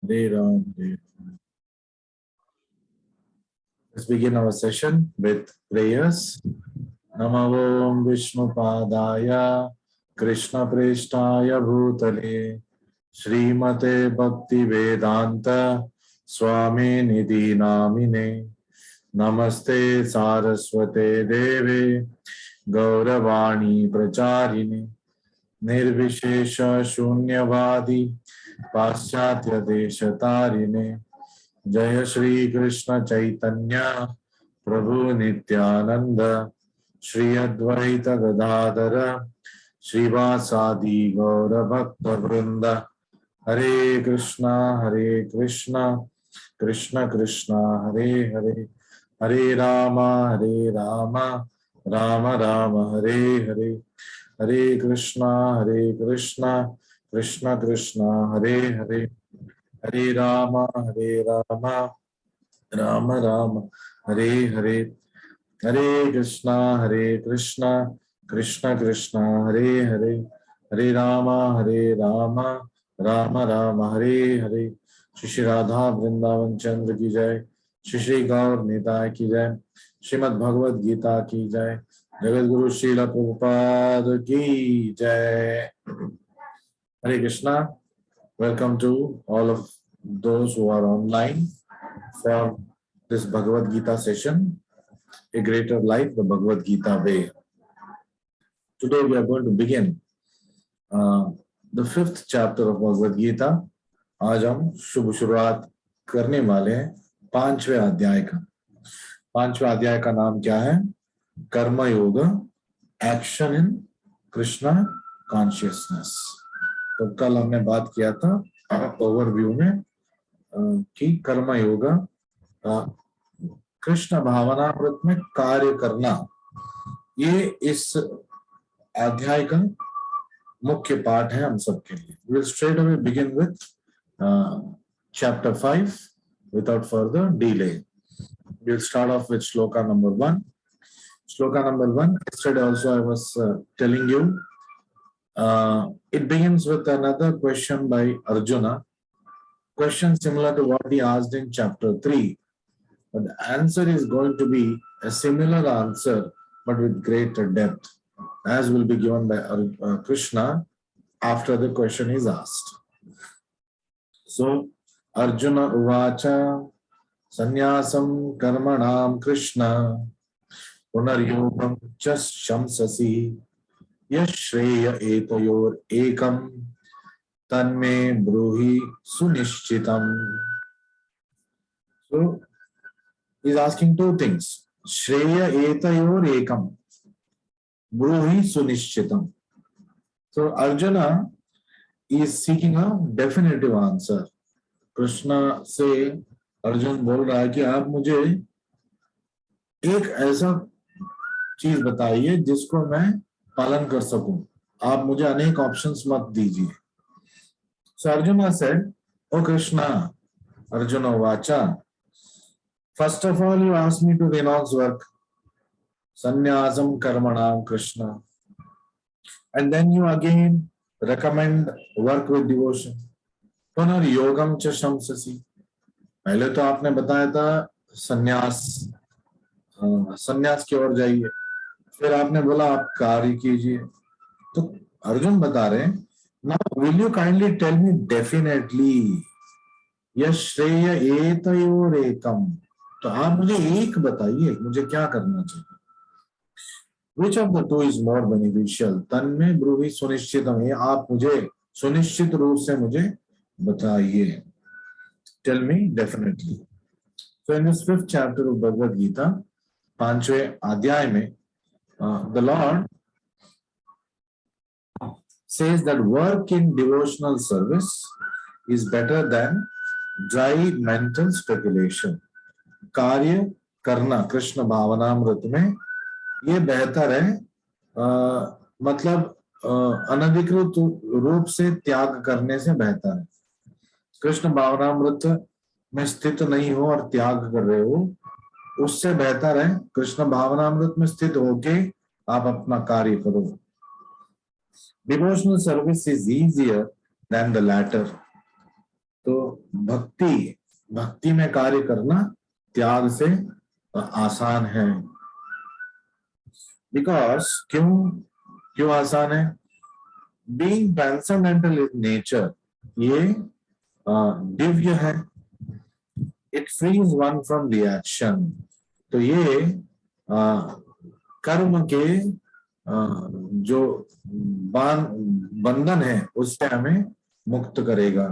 Hare Ram, Hare Ram. Let's begin our session with prayers. Namo Vishnu Padaya Krishna Preshtaya Bhutale Srimate Bhakti Vedanta Swami Nidhi Namine Namaste Saraswate Deve Gauravani Pracharine Nirvishesha Shunyavadi Paschatya Deshatarine जय श्री कृष्ण चैतन्य प्रभु नित्यानंद श्री अद्वैत गदाधर श्रीवासादि गौर भक्त वृंद हरे कृष्णा कृष्ण कृष्ण हरे हरे हरे राम राम राम हरे हरे हरे कृष्णा कृष्ण कृष्ण हरे हरे हरे राम राम राम हरे हरे हरे कृष्णा कृष्ण कृष्ण हरे हरे हरे राम राम राम हरे हरे। श्री श्री राधा वृंदावन चंद्र की जय, श्री श्री गौर निताय की जय, श्रीमद् भगवद गीता की जय, जगत गुरु श्रील प्रभुपाद की जय। हरे Krishna. Welcome to all of those who are online for this Bhagavad Gita session, A Greater Life, the Bhagavad Gita Way. Today we are going to begin the fifth chapter of Bhagavad Gita. आज हम शुभ शुरुआत करने वाले हैं पांचवें अध्याय का। पांचवें अध्याय का नाम क्या है? कर्म योग, एक्शन इन कृष्णा कॉन्शियसनेस। तो कल हमने बात किया था ओवरव्यू में कि कर्म योग कृष्ण भावनामृत में कार्य करना, ये इस अध्याय का मुख्य पाठ है हम सबके लिए। We'll straight away begin with chapter 5 without further delay. We'll start off with shloka number 1. Shloka number 1, yesterday also I was telling you, it begins with another question by Arjuna, question similar to what he asked in chapter 3, but the answer is going to be a similar answer but with greater depth, as will be given by Krishna after the question is asked. So Arjuna uvacha sannyasam karmanam Krishna punaryogam chas shamsasi यश्रेय एतयोर एकम तन्मे ब्रूहि सुनिश्चितम। So he is asking two things. Shreya etayor ekam, ब्रूहि सुनिश्चितम. So Arjuna is seeking a definitive answer. Krishna से अर्जुन बोल रहा है कि आप मुझे एक ऐसा चीज बताइए जिसको मैं पालन कर सकूं, आप मुझे अनेक ऑप्शंस मत दीजिए। So Arjuna said, "O Krishna," Arjuna vacha, "first of all you asked me to renounce work, sannyasam karmanam Krishna, and then you again recommend work with devotion, punar yogam cha shamsasi." पहले तो आपने बताया था संन्यास की ओर जाइए, फिर आपने बोला आप कार्य कीजिए। तो अर्जुन बता रहे हैं, now will you kindly tell me definitely, यश्रेय एतयोर एकम, तो आप मुझे एक बताइए मुझे क्या करना चाहिए। Which of the two is more beneficial? तन्मे ब्रूहि सुनिश्चितम, ये आप मुझे सुनिश्चित रूप से मुझे बताइए। Tell me definitely. So in this fifth chapter of Bhagavad Gita, पांचवें अध्याय में the Lord says that work in devotional service is better than dry mental speculation. कार्य करना कृष्ण भावनामृत में ये बेहतर है, मतलब अनधिकृत रूप से त्याग करने से बेहतर है। कृष्ण भावनामृत में स्थित नहीं हो और त्याग कर रहे हो, उससे बेहतर है कृष्ण भावनामृत में स्थित होके आप अपना कार्य करो। Devotional service is easier than the latter. तो भक्ति में कार्य करना त्याग से आसान है। बिकॉज क्यों आसान है? बीइंग ट्रांसेंडेंटल इन नेचर, ये दिव्य है। It frees one from reaction, तो ये कर्म के जो बंधन है उससे हमें मुक्त करेगा।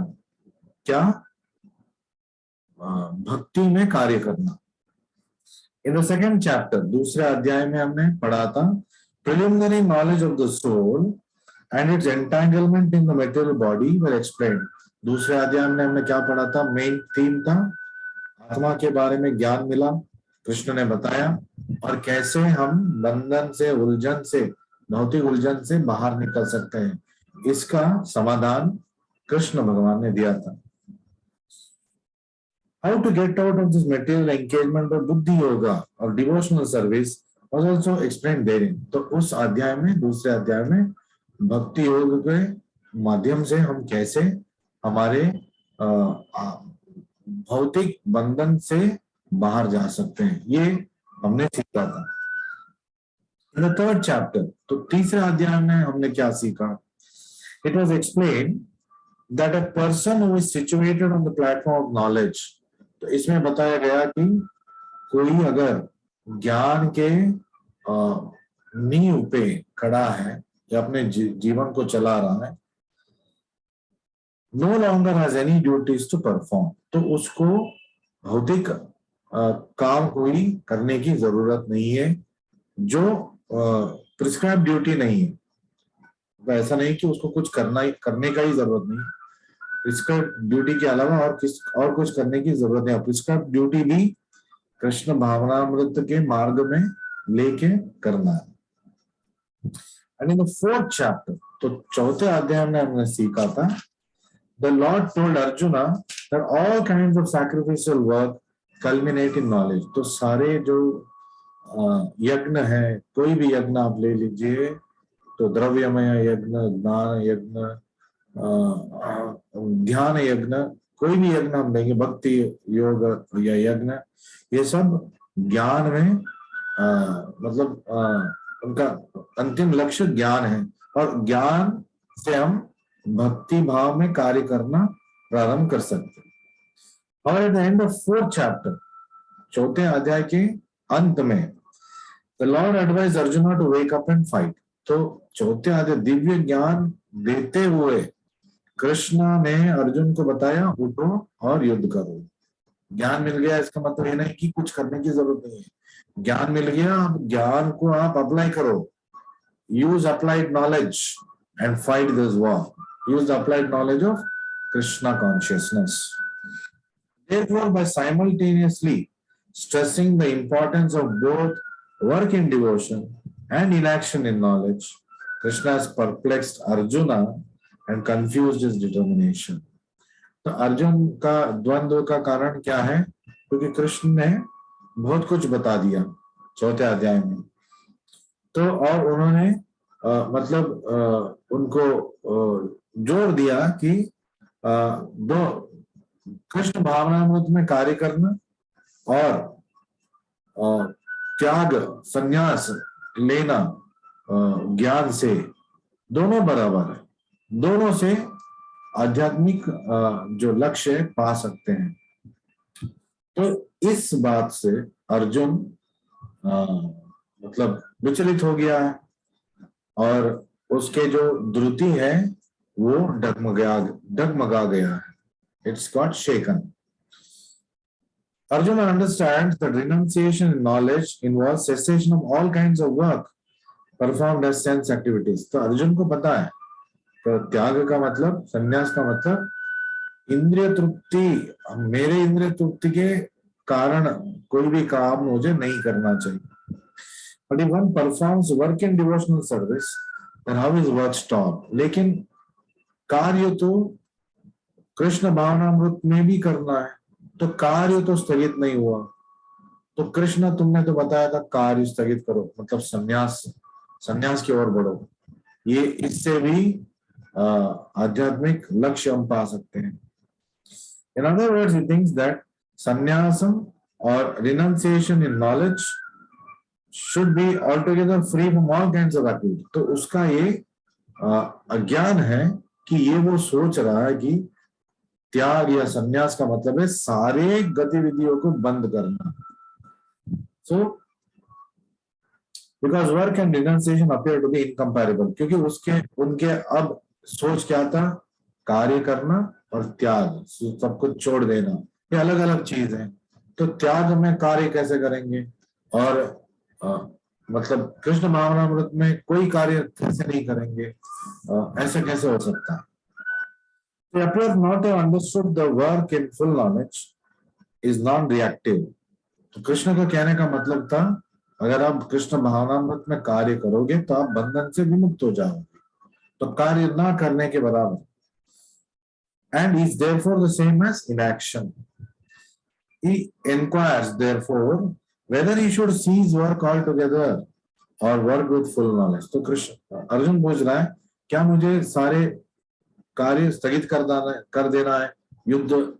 क्या? भक्ति में कार्य करना। इन द सेकेंड चैप्टर, दूसरे अध्याय में हमने पढ़ा था preliminary knowledge of the soul and its entanglement in the material body were explained. दूसरे अध्याय में हमने क्या पढ़ा था? मेन थीम था आत्मा के बारे में ज्ञान मिला, कृष्ण ने बताया, और कैसे हम बंधन से, उलझन से, भौतिक उलझन से बाहर निकल सकते हैं, इसका समाधान कृष्ण भगवान ने दिया था। How to get out of this material engagement of बुद्धि योगा और devotional service was also explained therein। तो उस अध्याय में, दूसरे अध्याय में भक्ति योग के माध्यम से हम कैसे हमारे भौतिक बंधन से बाहर जा सकते हैं, ये हमने सीखा था। इन द थर्ड चैप्टर, तो तीसरे अध्याय में हमने क्या सीखा? It was explained that a person who is situated on the platform of knowledge, तो इसमें बताया गया कि कोई अगर ज्ञान के नींव पे खड़ा है या अपने जीवन को चला रहा है, no longer has any duties to perform, तो उसको भौतिक काम कोई करने की जरूरत नहीं है जो प्रिस्क्राइब ड्यूटी नहीं है। तो ऐसा नहीं कि उसको कुछ करने का ही जरूरत नहीं, प्रिस्क्राइब ड्यूटी के अलावा और कुछ करने की जरूरत नहीं। प्रिस्क्राइब ड्यूटी भी कृष्ण भावनामृत के मार्ग में लेके करना है। And in the fourth chapter, तो चौथे अध्याय में हमने सीखा था The Lord told Arjuna that all kinds of sacrificial work culminate in knowledge। तो सारे जो यज्ञ है, कोई भी यज्ञ आप ले लीजिए, तो द्रव्यमय यज्ञ, ज्ञान यज्ञ, ध्यान यज्ञ, कोई भी यज्ञ हम लेंगे, भक्ति योग या यज्ञ, ये सब ज्ञान में मतलब उनका अंतिम लक्ष्य ज्ञान है, और ज्ञान से हम भक्ति भाव में कार्य करना प्रारंभ कर सकते हैं। और at the end of fourth chapter, चौथे अध्याय के अंत में, the Lord advise Arjuna to wake up and fight. तो चौथे अध्याय दिव्य ज्ञान देते हुए कृष्ण ने अर्जुन को बताया, उठो और युद्ध करो। ज्ञान मिल गया, इसका मतलब ये नहीं कि कुछ करने की जरूरत नहीं है। ज्ञान मिल गया, अब ज्ञान को आप अप्लाई करो। Use applied knowledge and fight this war. Use the applied knowledge of Krishna consciousness. Therefore, by simultaneously stressing the importance of both work in devotion and inaction in knowledge, Krishna has perplexed Arjuna and confused his determination। तो अर्जुन का द्वंद्व का कारण क्या है? क्योंकि कृष्ण ने बहुत कुछ बता दिया चौथे अध्याय में, तो और उन्होंने उनको जोर दिया कि दो कृष्ण भावनामृत में कार्य करना और त्याग, संन्यास लेना ज्ञान से, दोनों बराबर है। दोनों से आध्यात्मिक जो लक्ष्य पा सकते हैं। तो इस बात से अर्जुन मतलब विचलित हो गया है, और उसके जो धृति है वो डगमगा गया है। It's got shaken. Arjuna understands that renunciation in knowledge involves cessation of all kinds of work performed as sense activities। तो अर्जुन को पता है, तो त्याग का मतलब, संन्यास का मतलब इंद्रिय तृप्ति, मेरे इंद्रिय तृप्ति के कारण कोई भी काम मुझे नहीं करना चाहिए। But if one performs work in devotional service, then how is work stopped? लेकिन कार्य तो कृष्ण भावनामृत में भी करना है, तो कार्य तो स्थगित नहीं हुआ। तो कृष्ण, तुमने तो बताया था कार्य स्थगित करो, मतलब संन्यास की ओर बढ़ो। ये इससे भी आध्यात्मिक लक्ष्य हम पा सकते हैं। In other words, he thinks that sannyasam or renunciation in knowledge should be altogether free from all kinds of activity. तो उसका ये अज्ञान है कि ये वो सोच रहा है कि त्याग या संन्यास का मतलब है सारे गतिविधियों को बंद करना. So because work and renunciation appear to be incomparable, क्योंकि उसके उनके अब सोच क्या था, कार्य करना और त्याग, सब कुछ छोड़ देना, ये अलग अलग चीज है. तो त्याग में कार्य कैसे करेंगे, और मतलब कृष्ण भावनामृत में कोई कार्य कैसे नहीं करेंगे, ऐसे कैसे हो सकता है. They appear not to have understood the work in full knowledge is non-reactive. तो कृष्ण का कहने का मतलब था, अगर आप कृष्ण भावनामृत में कार्य करोगे तो आप बंधन से विमुक्त हो जाओगे, तो कार्य ना करने के बराबर. And is therefore the same as inaction. He inquires therefore whether he should cease work altogether or work with full knowledge. तो कृष्ण अर्जुन पूछ रहा है, क्या मुझे सारे कार्य स्थगित कर देना है, युद्ध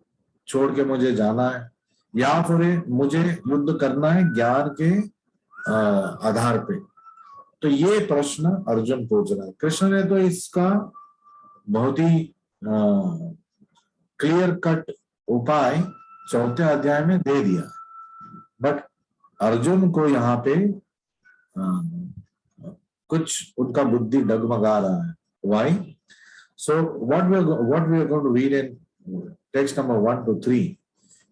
छोड़ के मुझे जाना है, या फिर मुझे युद्ध करना है ज्ञान के आधार पे. तो ये प्रश्न अर्जुन पूछ रहा है. कृष्ण ने तो इसका बहुत ही क्लियर कट उपाय 4थे अध्याय में दे दिया, बट अर्जुन को यहाँ पे कुछ उनका बुद्धि डगमगा रहा है. Why? So what we are going to read in text number 1 to 3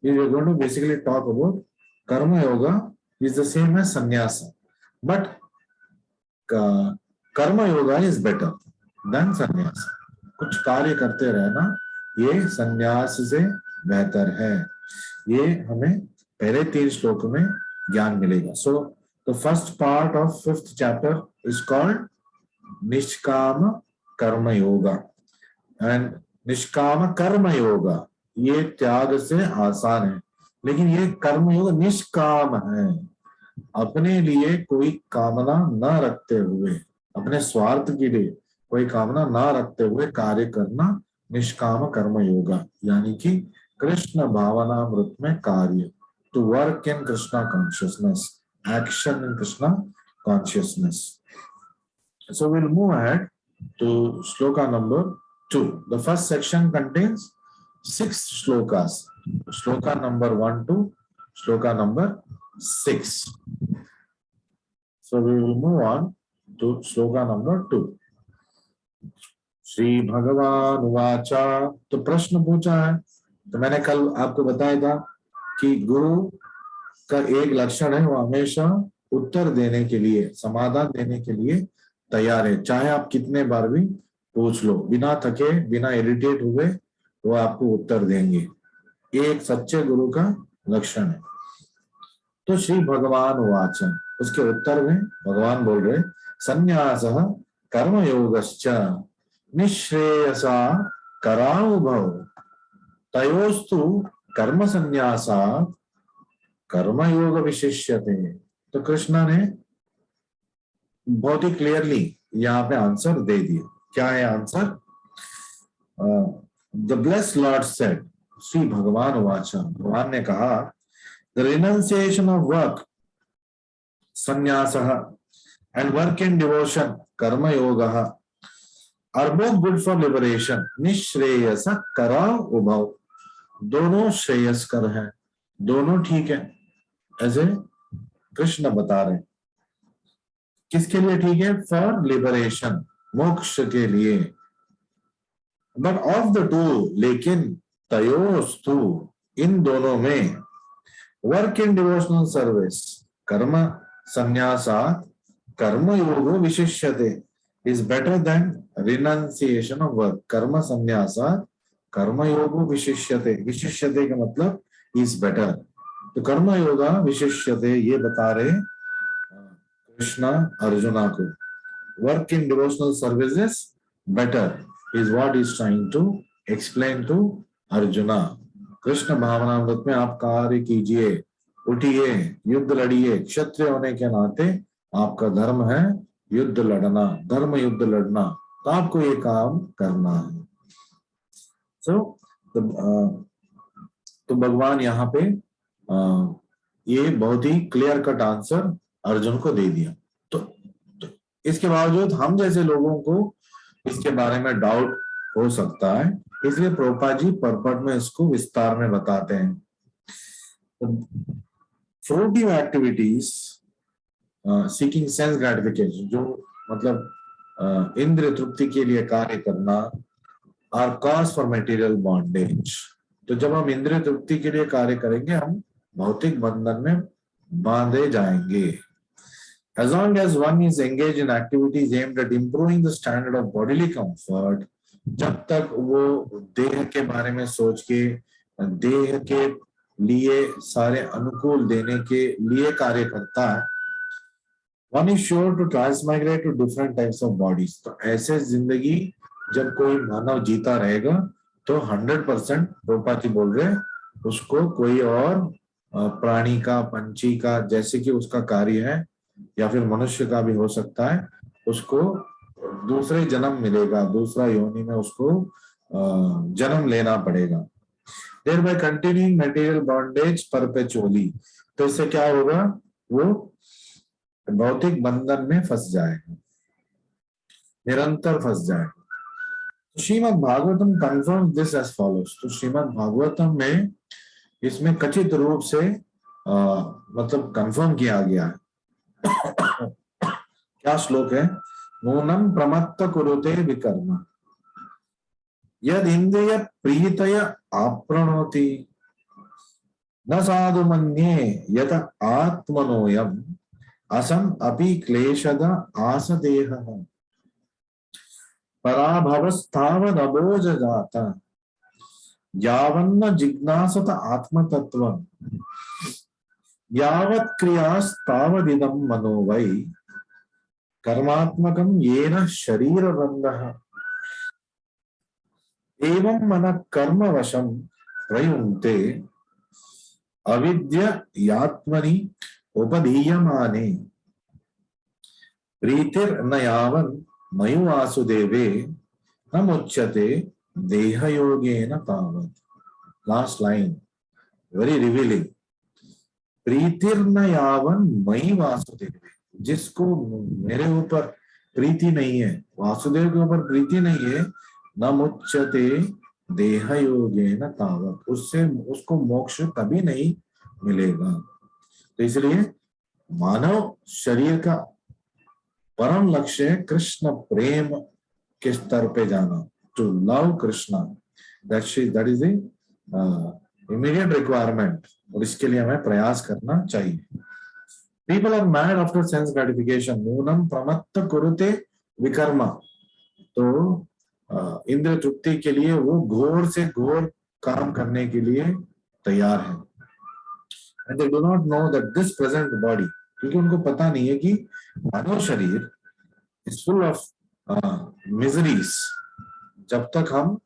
is we are going to basically talk about karma yoga is the same as sannyasa, but karma yoga is better than sannyasa. कुछ कार्य करते रहना ये संन्यास से बेहतर है. ये हमें पहले 3 श्लोक में ज्ञान मिलेगा. So the first part of 5th chapter is called निष्काम कर्म योगा, एंड निष्काम कर्म योगा ये त्याग से आसान है, लेकिन ये कर्म योग निष्काम है. अपने लिए कोई कामना न रखते हुए, अपने स्वार्थ के लिए कोई कामना न रखते हुए कार्य करना निष्काम कर्म योगा, यानी कि कृष्ण भावनामृत में कार्य, to work in Krishna consciousness, action in Krishna consciousness. So we'll move ahead to shloka number 2. The first section contains 6 shlokas. Shloka number 1 to shloka number 6. So we will move on to shloka number 2. Shri भगवान वाचा. तो प्रश्न पूछा है, तो मैंने कल आपको बताया था कि गुरु का एक लक्षण है, वो हमेशा उत्तर देने के लिए, समाधान देने के लिए तैयार है, चाहे आप कितने बार भी पूछ लो, बिना थके, बिना इरिटेट हुए वो आपको उत्तर देंगे. ये एक सच्चे गुरु का लक्षण है. तो श्री भगवान वाचा, उसके उत्तर में भगवान बोल रहे, संन्यासः कर्मयोगश्च निःश्रेयसा करावुभौ तयोस्तु कर्म संन्यासात् कर्मयोग विशिष्यते. तो कृष्ण ने बहुत ही क्लियरली यहाँ पे आंसर दे दिया. क्या है answer? The blessed lord said, Shri भगवान वाचा, भगवान ने कहा, द रिनंसिएशन ऑफ वर्क संन्यासः एंड वर्क इन डिवोशन कर्म योगः are both good for liberation निःश्रेयस करा उभौ. दोनों श्रेयस्कर हैं, दोनों ठीक है, ऐसे कृष्ण बता रहे. किसके लिए ठीक है? फॉर लिबरेशन, मोक्ष के लिए. बट ऑफ द टू, लेकिन तयोस्तु, इन दोनों में, वर्क इन डिवोशनल सर्विस कर्म संन्यासात् कर्म योगो विशिष्यते is better than renunciation of work. कर्म संन्यासात् कर्म योगो विशिष्यते, विशिष्यते का मतलब इज बेटर. तो कर्म योगा विशिष्यते ये बता रहे कृष्ण अर्जुना को. Work in devotional services better is what is trying to explain to Arjuna. Krishna भावनामृत में आप कार्य कीजिए, उठिए, युद्ध लड़िए. क्षत्रिय होने के नाते आपका धर्म है युद्ध लड़ना, धर्म युद्ध लड़ना, तो आपको ये काम करना है. So तो भगवान यहाँ पे ये बहुत ही क्लियर कट आंसर अर्जुन को दे दिया। तो इसके बावजूद हम जैसे लोगों को इसके बारे में डाउट हो सकता है, इसलिए प्रभुपाद जी पर्पट में इसको विस्तार में बताते हैं। Fruitive activities seeking sense gratification, जो मतलब इंद्रिय तृप्ति के लिए कार्य करना, are cause for material bondage. तो जब हम इंद्रिय तृप्ति के लिए कार्य करेंगे हम भौतिक बंधन में बांधे जाएंगे। As long as one is engaged in activities aimed at improving the standard of bodily comfort, जब तक वो देह के बारे में सोच के देह के लिए सारे अनुकूल देने के लिए कार्य करता है, one is sure to transmigrate to different types of bodies। तो ऐसे जिंदगी जब कोई मानव जीता रहेगा तो 100% प्रोपा जी बोल रहे उसको कोई और प्राणी का, पंछी का, जैसे कि उसका कार्य है, या फिर मनुष्य का भी हो सकता है, उसको दूसरे जन्म मिलेगा, दूसरा योनि में उसको जन्म लेना पड़ेगा। thereby continuing material bondage perpetually। तो इससे क्या होगा, वो भौतिक बंधन में फंस जाएगा, निरंतर फंस जाएगा। Shrimad Bhagavatam confirm this as follows. तो श्रीमद् भागवतम में इसमें कथित रूप से मतलब कंफर्म किया गया है। क्या श्लोक है, नूनम प्रमत्त कुरुते विकर्म यद इंद्रिय प्रीतय आप्रणोति न साधु मन्ये यत आत्मनोयम असम अपि क्लेशद आसदेहः पराभवस्थावद अबोज जाता यावन्न जिज्ञासत आत्मतत्वम् यावत् क्रियास्तावदिदं मनो वै कर्मात्मकं येन शरीरबन्धः एवं मन कर्मवशं प्रयुङ्क्ते अविद्य यात्मनि उपधीयमाने प्रीतिर्न यावन् मयि वासुदेवे न मुच्यते देहयोगेन तावत्। Last line very revealing. प्रीतिर्न यावन् मयि वासुदेवे, जिसको मेरे ऊपर प्रीति नहीं है, वासुदेव के ऊपर प्रीति नहीं है, न मुच्यते देहयोगेन तावत्, उससे उसको मोक्ष कभी नहीं मिलेगा। तो इसलिए मानव शरीर का परम लक्ष्य है कृष्ण प्रेम के स्तर पे जाना, to love Krishna. That is the immediate requirement, और इसके लिए हमें प्रयास करना चाहिए। People are mad after sense gratification, नूनम प्रमत्त कुरुते विकर्मा। तो इंद्रिय तृप्ति के लिए वो घोर से घोर काम करने के लिए तैयार है। And they do not know that this present body, क्योंकि उनको पता नहीं है कि मानव शरीर is full of miseries। जब तक हम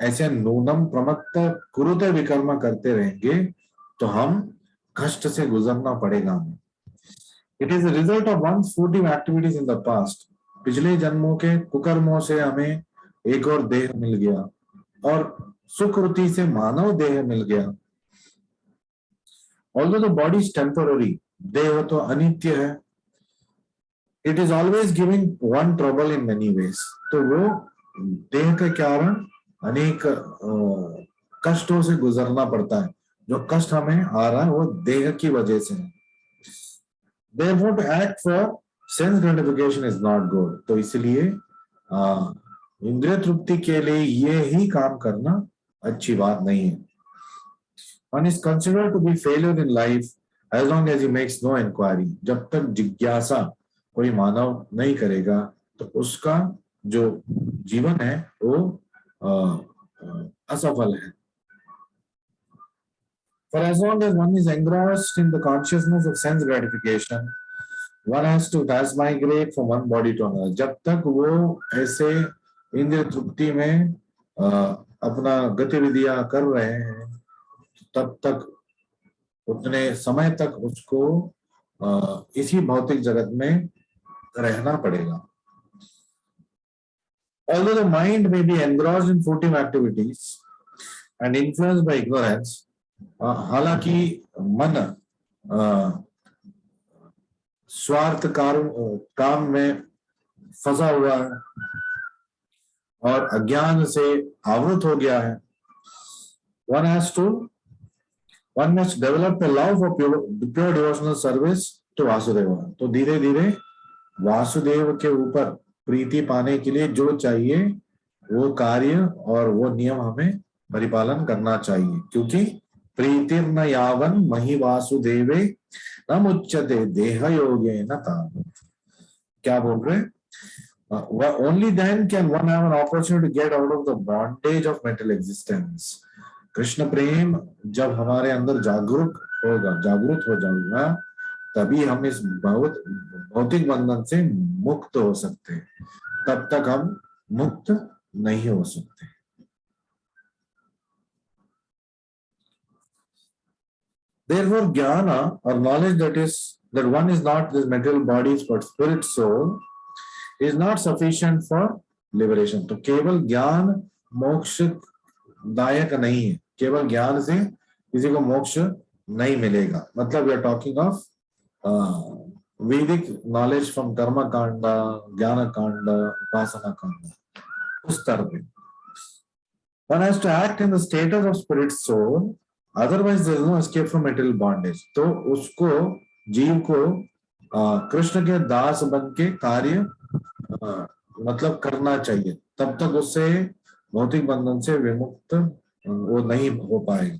ऐसे नूनम प्रमत्त कुरुते विकर्मा करते रहेंगे तो हम कष्ट से गुजरना पड़ेगा हमें। It is a result of one's furtive activities in the past। पिछले जन्मों के कुकर्मों से हमें एक और देह मिल गया और सुकृति से मानव देह मिल गया। Although the body is temporary, देह तो अनित्य है, it is always giving one trouble in many ways। तो वो देह के कारण अनेक कष्टों से गुजरना पड़ता है। जो कष्ट हमें आ रहा है वो देह की वजह से है। Therefore, to act for sense gratification is not good। तो इसलिए इंद्रिय तृप्ति के लिए ये ही काम करना अच्छी बात नहीं है। One is considered to be failure in life as long as he makes no inquiry। जब तक जिज्ञासा कोई मानव नहीं करेगा तो उसका जो जीवन है वो असफल है। For as long as one is engrossed in the consciousness of sense gratification, one has to transmigrate from one body to another। जब तक वो ऐसे इंद्रिय तृप्ति में अपना गतिविधियां कर रहे हैं तब तक उतने समय तक उसको इसी भौतिक जगत में रहना पड़ेगा। Although the mind may be engrossed in furtive activities and influenced by ignorance, हालांकि मन स्वार्थ काम में फंसा हुआ है और अज्ञान से आवृत हो गया है, one must develop a love for pure devotional service to Vasudeva. तो धीरे धीरे वासुदेव के ऊपर प्रीति पाने के लिए जो चाहिए वो कार्य और वो नियम हमें परिपालन करना चाहिए, क्योंकि प्रीतिर्न यावन मही वासुदेवे न मुच्यते देह योगे न तावत्। क्या बोल रहे? Only then can one have an opportunity to get out of the bondage of mental existence. Krishna प्रेम जब हमारे अंदर जागरूक जागृत हो जाएगा, तभी हम इस भौतिक बंधन से मुक्त हो सकते हैं, तब तक हम मुक्त नहीं हो सकते। Therefore, jnana or knowledge that one is not this material bodies but spirit soul is not sufficient for liberation. तो केवल ज्ञान मोक्ष दायक नहीं है, केवल ज्ञान से किसी को मोक्ष नहीं मिलेगा। मतलब वी आर टॉकिंग ऑफ वैदिक नॉलेज फ्रॉम कर्म कांड, ज्ञान कांड, उपासना कांड, उस तरह पे। One has to act in the status of spirit soul, otherwise there is no escape from material bondage. तो उसको जीव को कृष्ण के दास बन के कार्य मतलब करना चाहिए, तब तक उससे भौतिक बंधन से विमुक्त वो नहीं हो पाएगा।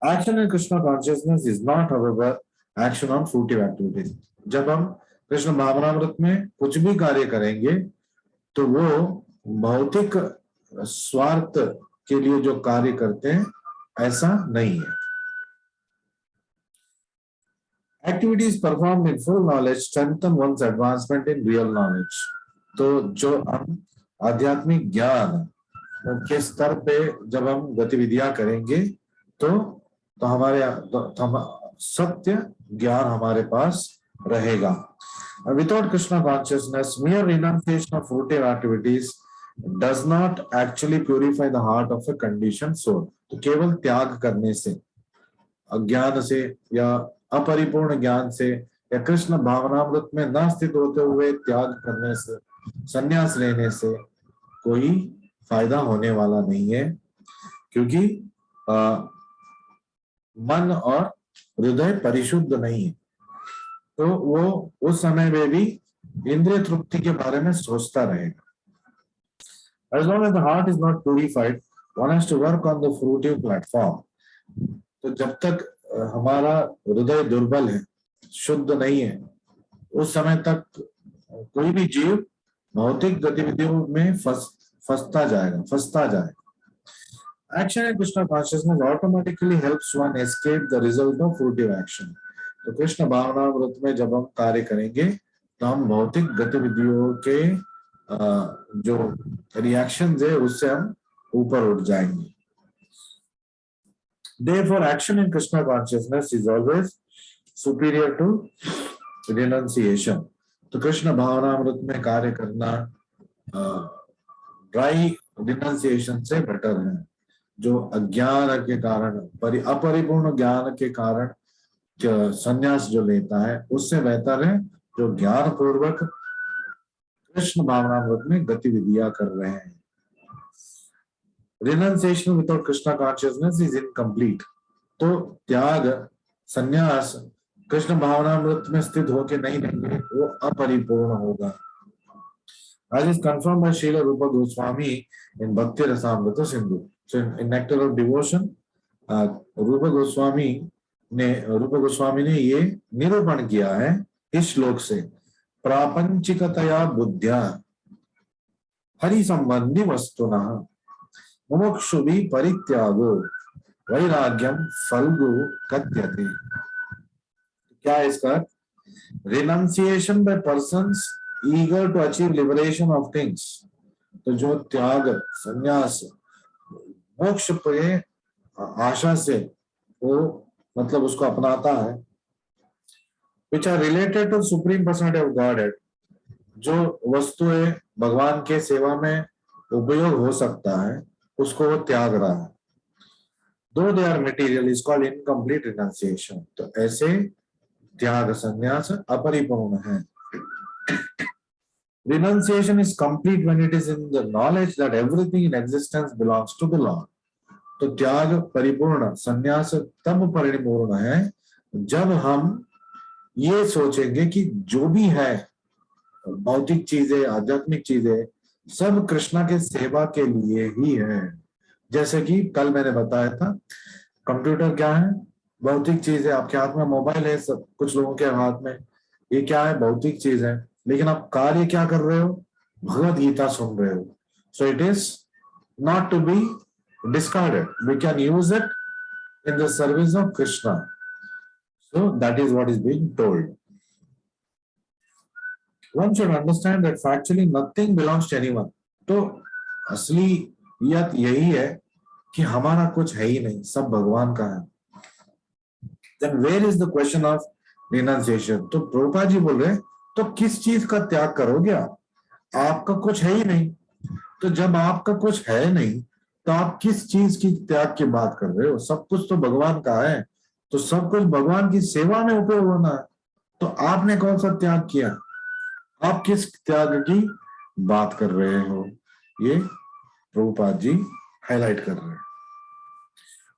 Action in Krishna consciousness is not, however, action on fruitive activities. जब हम कृष्ण भावनामृत में कुछ भी कार्य करेंगे तो वो भौतिक स्वार्थ के लिए जो कार्य करते हैं ऐसा नहीं है। Activities performed in full knowledge strengthen one's advancement in real knowledge. तो जो हम आध्यात्मिक ज्ञान के स्तर पे जब हम गतिविधियां करेंगे तो हमारे सत्य ज्ञान हमारे पास रहेगा। Without Krishna consciousness, mere renunciation of fruitive activities does not actually purify the heart of a conditioned soul. तो केवल त्याग करने से, अज्ञान से या अपरिपूर्ण ज्ञान से या कृष्ण भावनामृत में न स्थित होते हुए त्याग करने से, संन्यास लेने से कोई फायदा होने वाला नहीं है, क्योंकि मन और हृदय परिशुद्ध नहीं है। तो वो उस समय में भी इंद्रिय तृप्ति के बारे में सोचता रहेगा। As long as the heart is not purified, one has to work on the fruitive platform. तो जब तक हमारा हृदय दुर्बल है, शुद्ध नहीं है, उस समय तक कोई भी जीव भौतिक गतिविधियों में फंसता जाएगा। Action in Krishna consciousness automatically helps one escape the result of fruitive action. तो कृष्ण भावनामृत में जब हम कार्य करेंगे तो हम भौतिक गतिविधियों के जो रिएक्शंस है उससे हम ऊपर उठ जाएंगे। Therefore, action in Krishna consciousness is always superior to renunciation. तो कृष्ण भावनामृत में कार्य करना ड्राई रिनंसिएशन से बेटर है। जो अज्ञान के कारण, अपरिपूर्ण ज्ञान के कारण संन्यास जो लेता है उससे बेहतर है जो ज्ञान पूर्वक कृष्ण भावनामृत में गतिविधियां कर रहे हैं। Renunciation without Krishna consciousness is incomplete. तो त्याग, संन्यास कृष्ण भावनामृत में स्थित होके नहीं लेंगे, वो अपरिपूर्ण होगा। As is confirmed by Srila Rupa Goswami in Bhakti Rasamrita Sindhu. So in Nectar of Devotion, रूप गोस्वामी ने ये निरूपण किया है इस श्लोक से, प्रापंचिकतया बुद्ध्या हरि संबंधी वस्तुनः मुमुक्षुभि परित्यागो वैराग्यम फल्गु कथ्यते। क्या है इसका? Renunciation by persons eager to achieve liberation of things. तो जो त्याग, संन्यास, मोक्ष पे आशा से वो मतलब उसको अपनाता है, which are related to supreme personality of Godhead, जो वस्तुएं भगवान के सेवा में उपयोग हो सकता है उसको वो त्याग रहा है। Though they are material is called incomplete renunciation. तो ऐसे त्याग संन्यास अपरिपूर्ण है। Renunciation is complete when it is in the knowledge that everything in existence belongs to the Lord. तो त्याग परिपूर्ण संन्यास तब परिपूर्ण है जब हम ये सोचेंगे कि जो भी है भौतिक चीजें, आध्यात्मिक चीजें, सब कृष्णा के सेवा के लिए ही है। जैसे कि कल मैंने बताया था, कंप्यूटर क्या है? भौतिक चीज है। आपके हाथ में मोबाइल है, सब कुछ लोगों के हाथ में, ये क्या है? भौतिक चीज है। लेकिन आप कार्य क्या कर रहे हो? भगवत गीता सुन रहे हो। So it is not to be discarded. We can use it in the service of Krishna. So that is what is being told. One should understand that factually nothing belongs to anyone. तो असलियत यही है कि हमारा कुछ है ही नहीं, सब भगवान का है। Then where is the question of renunciation? तो प्रभुपाद जी बोल रहे, तो किस चीज का त्याग करोगे आप? आपका कुछ है ही नहीं। तो जब आपका कुछ है नहीं तो आप किस चीज की त्याग की बात कर रहे हो? सब कुछ तो भगवान का है, तो सब कुछ भगवान की सेवा में उपयोग होना है। तो आपने कौन सा त्याग किया? आप किस त्याग की बात कर रहे हो? ये प्रभुपाद जी हाईलाइट कर रहे हैं।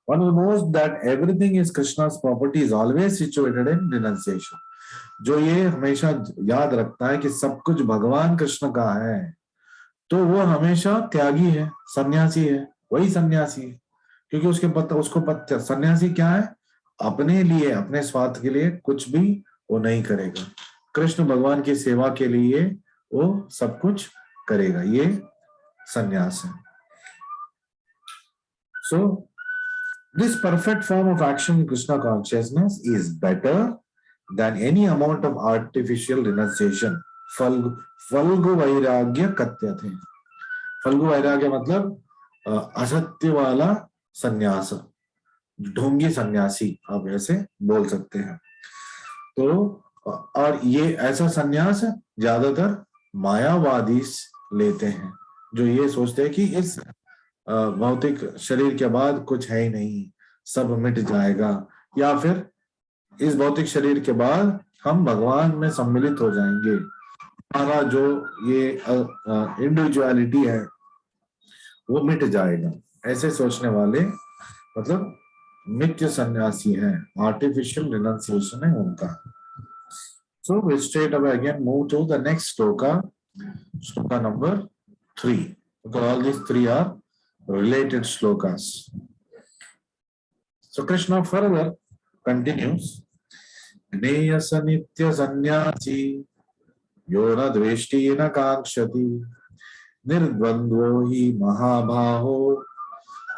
One who knows that everything is Krishna's property is always situated in renunciation. जो ये हमेशा याद रखता है कि सब कुछ भगवान कृष्ण का है, तो वो हमेशा त्यागी है, सन्यासी है, वही सन्यासी है। क्योंकि उसको पता सन्यासी क्या है? अपने लिए, अपने स्वार्थ के लिए कुछ भी वो नहीं करेगा। कृष्ण भगवान की सेवा के लिए वो सब कुछ करेगा, ये सन्यास है। So this perfect form of action in Krishna consciousness is better than any amount of artificial renunciation. Phalgu वैराग्य कथ्यते। फल्गु वैराग्य मतलब असत्य वाला सन्यास, ढोंगी सन्यासी, आप ऐसे बोल सकते हैं। तो और ये ऐसा सन्यास ज्यादातर मायावादी लेते हैं, जो ये सोचते हैं कि इस भौतिक शरीर के बाद कुछ है ही नहीं, सब मिट जाएगा, या फिर इस भौतिक शरीर के बाद हम भगवान में सम्मिलित हो जाएंगे, हमारा जो ये इंडिविजुअलिटी है वो मिट जाएगा। ऐसे सोचने वाले मतलब नित्य सन्यासी हैं, आर्टिफिशियल रिनंसिएशन है उनका। So we straight away again move to the next shloka, shloka number 3, because all these three are related shlokas. So Krishna further continues, Neyasa nitya sannyasi yona dveshti na kakshati nirdvandvo hi mahabhaho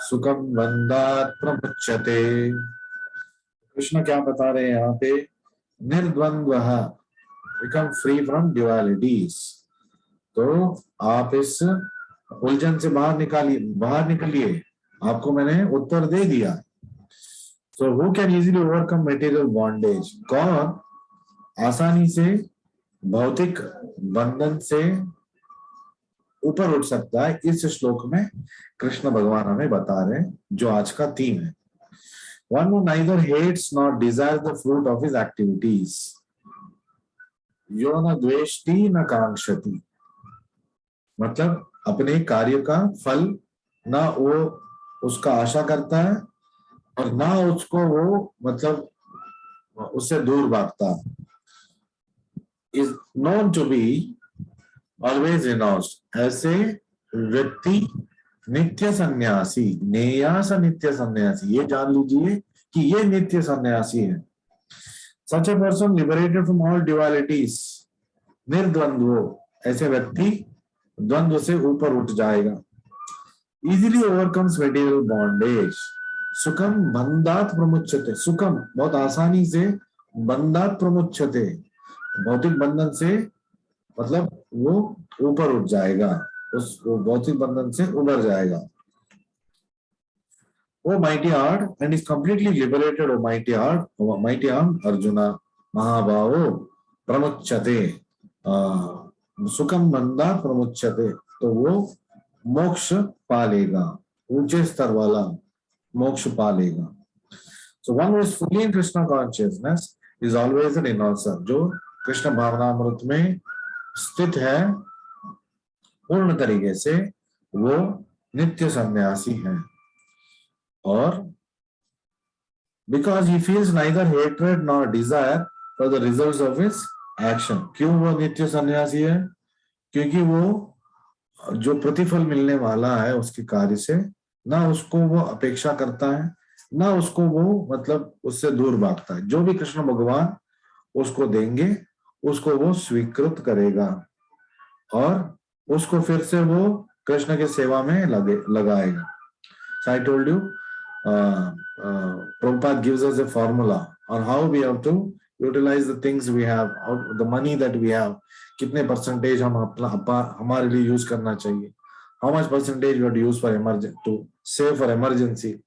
सुखम बंदात प्रमुच्यते। कृष्ण क्या बता रहे हैं यहाँ पे? निर्द्वंद्वः, become free from ड्युअलिटीज। तो आप इस उलझन से बाहर निकलिए। आपको मैंने उत्तर दे दिया। So who can easily overcome material bondage? कौन आसानी से भौतिक बंधन से ऊपर उठ सकता है? इस श्लोक में कृष्ण भगवान हमें बता रहे हैं, जो आज का थीम है। One who neither hates nor desires the fruit of his activities, यो न द्वेष्टि न कांक्षति, मतलब अपने कार्य का फल ना वो उसका आशा करता है और ना उसको वो मतलब उससे दूर भागता। Is known to be always renounced, ऐसे व्यक्ति नित्य सन्यासी, नेयास नित्य सन्यासी, ये जान लीजिए कि ये नित्य सन्यासी है। Such a person liberated from all dualities, निर्द्वंद्वो, ऐसे व्यक्ति द्वंद्व से ऊपर उठ जाएगा। Easily overcomes material bondage, सुखम बंधात प्रमुच्यते, सुखम बहुत आसानी से, बंधात प्रमुच्यते भौतिक बंधन से मतलब वो ऊपर उठ जाएगा, उस भौतिक बंधन से उबर जाएगा। O mighty heart, and is completely liberated, O mighty heart, O mighty arm, Arjuna, महाभावो प्रमुच्यते, सुखम बंधा प्रमुच्यते, तो वो मोक्ष पा लेगा, ऊंचे स्तर वाला मोक्ष पा लेगा। So one who is fully in Krishna consciousness is always a renouncer, जो कृष्ण भावनामृत में स्थित है पूर्ण तरीके से, वो नित्य सन्यासी है। और because he feels neither hatred nor desire for the results of his action, क्यों वो नित्य सन्यासी है? क्योंकि वो जो प्रतिफल मिलने वाला है उसके कार्य से, ना उसको वो अपेक्षा करता है, ना उसको वो मतलब उससे दूर भागता है। जो भी कृष्ण भगवान उसको देंगे उसको वो स्वीकृत करेगा और उसको फिर से वो कृष्ण के सेवा में लगाएगा। So I told you, Prabhupada gives us a formula on how we have to utilize the things we have, the money that we have, कितने परसेंटेज हम अपना हमारे लिए यूज करना चाहिए, how much percentage we have to use for emergency, to save for emergency,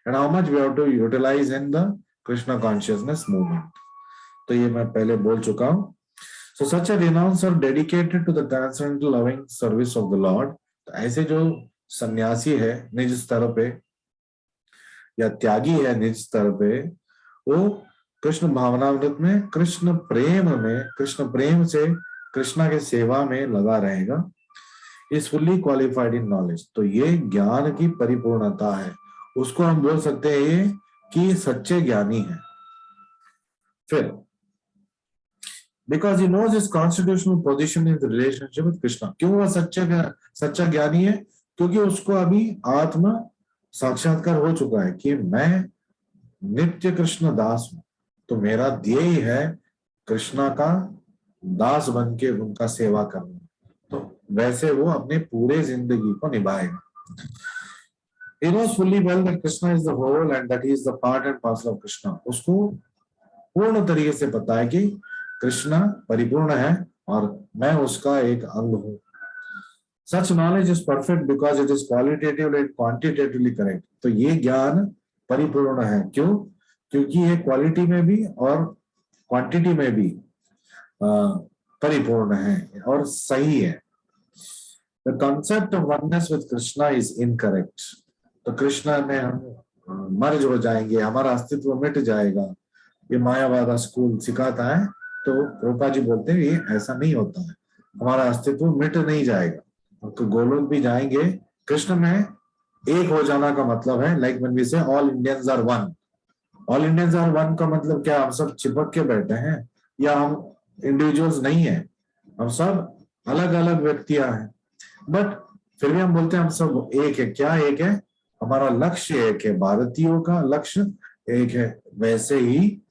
and how much we have to utilize in the Krishna consciousness movement. तो ये मैं पहले बोल चुका हूँ। So such a renouncer dedicated to the transcendental loving service of the Lord, तो ऐसे जो सन्यासी है निज स्तर पे या त्यागी है निज स्तर पे, वो कृष्ण भावनामृत में कृष्ण प्रेम से कृष्णा के सेवा में लगा रहेगा। Is fully qualified in knowledge, तो ये ज्ञान की परिपूर्णता है, उसको हम बोल सकते हैं ये कि सच्चे ज्ञानी है। फिर because he knows his constitutional position in the relationship with Krishna, क्यों वह सच्चा ज्ञानी है? क्योंकि उसको अभी आत्म साक्षात्कार हो चुका है कि मैं नित्य कृष्ण दास हूं, तो मेरा ध्येय है कृष्णा का दास बन के उनका सेवा करना। तो वैसे वो अपने पूरे जिंदगी को निभाएगा। He knows fully well that Krishna is the whole and that he is the part and parcel of Krishna. उसको पूर्ण तरीके से पता है कि कृष्ण परिपूर्ण है और मैं उसका एक अंग हूं। Such knowledge is perfect because it is qualitatively and quantitatively correct. तो ये ज्ञान परिपूर्ण है, क्यों? क्योंकि ये क्वालिटी में भी और क्वांटिटी में भी परिपूर्ण है और सही है। The concept of oneness with Krishna is incorrect. तो कृष्णा में हम मर्ज हो जाएंगे, हमारा अस्तित्व मिट जाएगा, ये मायावादा स्कूल सिखाता है। तो प्रभुपाद जी बोलते हैं ये ऐसा नहीं होता है, हमारा अस्तित्व मिट नहीं जाएगा, तो गोलोक भी जाएंगे। कृष्ण में एक हो जाना का मतलब है like when we say all Indians are one. All Indians are one का मतलब क्या? हम सब चिपक के बैठे हैं या हम इंडिविजुअल्स नहीं है, हम सब अलग अलग व्यक्तियां हैं, बट फिर भी हम बोलते हैं हम सब एक है। क्या एक है? हमारा लक्ष्य एक है, भारतीयों का लक्ष्य एक है। वैसे ही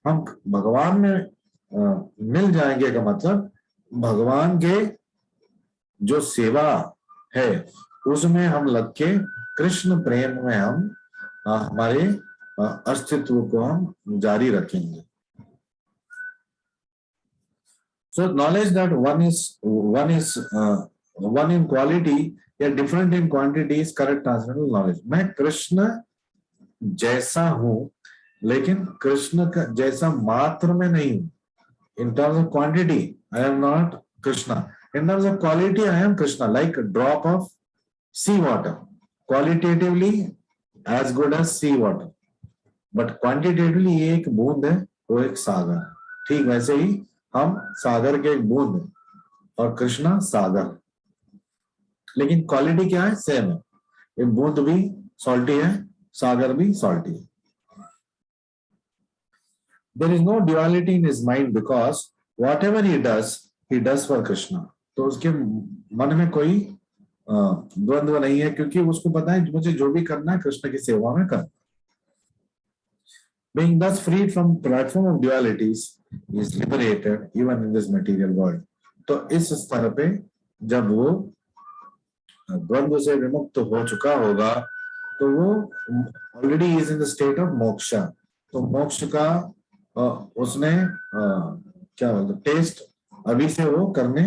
हम भगवान में मिल जाएंगे का मतलब भगवान के जो सेवा है उसमें हम लग के कृष्ण प्रेम में हम हमारे अस्तित्व को हम जारी रखेंगे। So knowledge that one in quality या different in quantity is correct transcendental knowledge. मैं कृष्ण जैसा हूं लेकिन कृष्ण का जैसा मात्र में नहीं हूं। In terms of quantity, I am not Krishna. In terms of quality, I am Krishna, like a drop of sea water. Qualitatively, as good as sea water. But quantitatively, ये एक बूंद है, वो एक सागर। ठीक वैसे ही हम सागर के एक बूंद है और कृष्णा सागर, लेकिन क्वालिटी क्या है? सेम है। ये बूंद भी सॉल्टी है, सागर भी सॉल्टी है। There is no duality in his mind because whatever he does for Krishna. तो उसके मन में कोई द्वंद्व नहीं है, क्योंकि उसको पता है मुझे जो भी करना है कृष्ण की सेवा में करना। Being thus freed from platform of dualities, he is liberated even in this material world. तो इस स्तर पे जब वो द्वंद्व से विमुक्त हो चुका होगा तो वो already is in the state of मोक्ष। तो मोक्ष का उसने क्या बोलते टेस्ट अभी से वो करने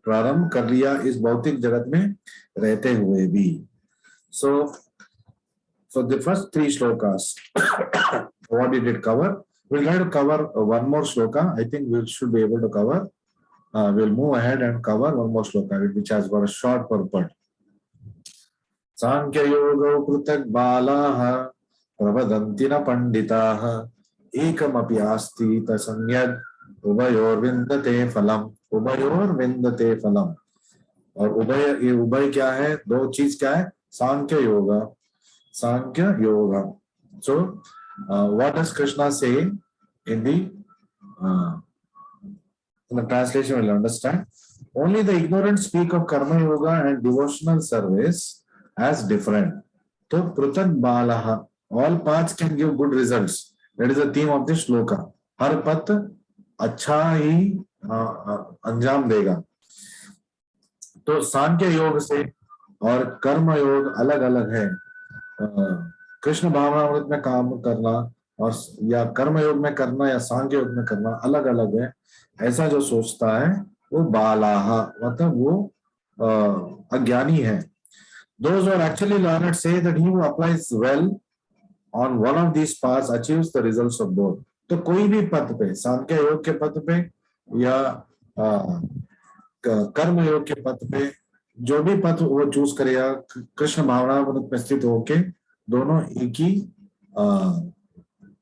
प्रारंभ कर लिया इस भौतिक जगत में रहते हुए भी। सो for the first 3 shlokas, what did it cover? We'll try to cover one more shloka. I think we should be able to cover. We'll move ahead and cover one more shloka, which has got a short purport. Sankhya yoga prutak balaha प्रवदन्ति न पंडिताः एकमपि आस्ति तसंयद् उभयोर्विन्दते फलम्, उभयोर्विन्दते फलम्। और उभय, ये उभय क्या है, दो चीज क्या है, Sankhya yoga, Sankhya yoga. So what does Krishna say in the translation will understand. Only the ignorant speak of karma yoga and devotional service as different. So prutak balaha, all paths can give good results. That is the theme of this shloka. हर पथ अच्छा ही अंजाम देगा। तो सांख्य योग से और कर्म योग अलग अलग है। कृष्ण भावनामृत में काम करना और या कर्म योग में करना या सांख्य योग में करना अलग अलग है। ऐसा जो सोचता है वो बालाहा, मतलब वो अज्ञानी है। Those who are actually learned say that he who applies well on one of these paths achieves the results of both. तो कोई भी पथ पे, सांख्य योग के पथ पे या कर्म योग के पथ पे, जो भी पथ वो चूज करेगा कृष्ण भावना में स्थित होके दोनों एक ही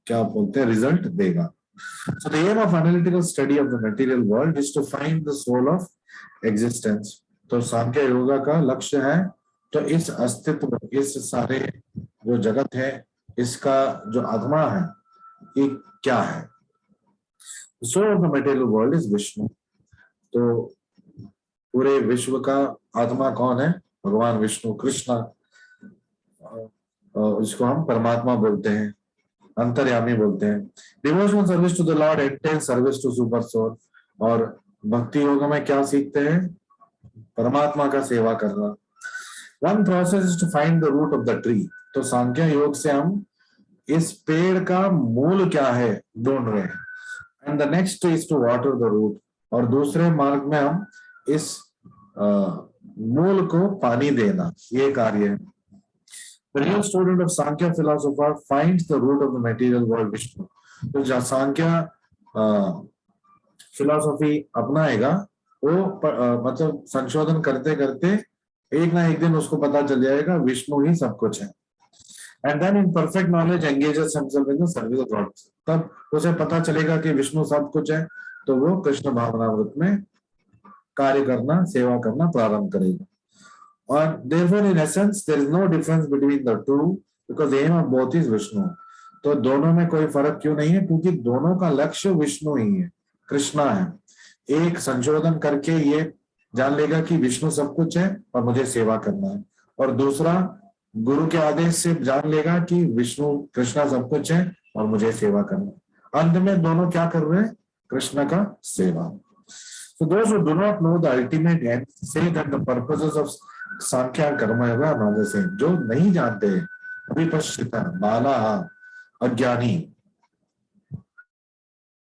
क्या बोलते हैं रिजल्ट देगा। So the aim of analytical study of the material world is to find the soul of existence. तो सांख्य योगा का लक्ष्य है तो इस अस्तित्व, इस सारे जो जगत है इसका जो आत्मा है ये क्या है। The soul of the material world is Vishnu. तो पूरे विश्व का आत्मा कौन है, भगवान विष्णु, कृष्णा। इसको हम परमात्मा बोलते हैं, अंतर्यामी बोलते हैं। Devotional service to the Lord entails service to super soul. और भक्ति योग में क्या सीखते हैं, परमात्मा का सेवा करना। One process is to find the root of the tree. तो सांख्य योग से हम इस पेड़ का मूल क्या है ढूंढ रहे हैं। And the next is to water the root. और दूसरे मार्ग में हम इस मूल को पानी देना, ये कार्य है। The real student of Sankhya philosopher finds the root of the material world Vishnu. तो जो सांख्य फिलोसॉफी अपनाएगा वो मतलब संशोधन करते करते एक ना एक दिन उसको पता चल जाएगा विष्णु ही सब कुछ है। And then in perfect knowledge engages himself in the service of God. तब उसे पता चलेगा कि विष्णु सब कुछ है तो वो कृष्ण भावनामृत में कार्य करना, सेवा करना प्रारंभ करेगा। और therefore in essence there is no difference between the two because the aim of both is Vishnu. तो दोनों में कोई फर्क क्यों नहीं है, क्योंकि दोनों का लक्ष्य विष्णु ही है, कृष्णा है। एक संशोधन करके ये जान लेगा कि विष्णु सब कुछ है और मुझे सेवा करना है, और दूसरा गुरु के आदेश से जान लेगा कि विष्णु कृष्णा सब कुछ है और मुझे सेवा करना है। अंत में दोनों क्या कर रहे हैं, कृष्ण का सेवा। So those who do not know the ultimate end say that the purposes of सांख्य कर्म yoga are not the same. जो नहीं जानते, अभिपश्चिता, बाला, अज्ञानी,